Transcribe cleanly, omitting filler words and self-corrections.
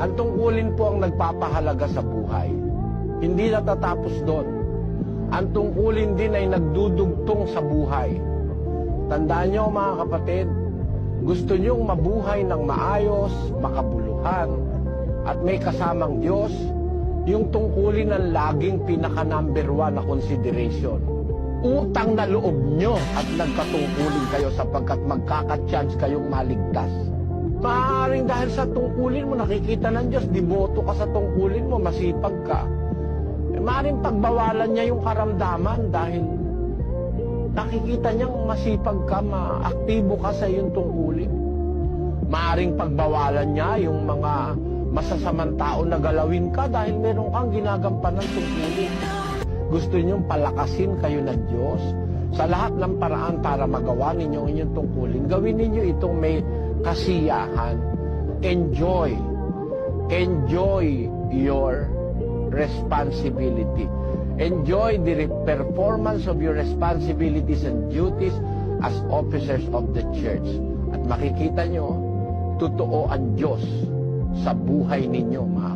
Ang tungkulin po ang nagpapahalaga sa buhay. Hindi natatapos doon. Ang tungkulin din ay nagdudugtong sa buhay. Tandaan niyo mga kapatid, gusto niyong mabuhay ng maayos, makabuluhan, at may kasamang Diyos, yung tungkulin ang laging pinaka-number 1 na consideration. Utang na loob nyo at nagkatungkulin kayo sapagkat magkaka-chance kayong maligtas. Maaaring dahil sa tungkulin mo, nakikita ng Diyos, diboto ka sa tungkulin mo, masipag ka. Maaaring pagbawalan niya yung karamdaman dahil nakikita niyang masipag ka, maaktibo ka sa iyong tungkulin. Maaaring pagbawalan niya yung mga masasamang tao na galawin ka dahil meron kang ginagampanan ng tungkulin. Gusto niyong palakasin kayo ng Diyos sa lahat ng paraan para magawa ninyo inyong tungkulin. Gawin ninyo itong may kasiyahan. Enjoy. Enjoy your responsibility. Enjoy the performance of your responsibilities and duties as officers of the church. At makikita nyo, totoo ang Diyos sa buhay ninyo, mga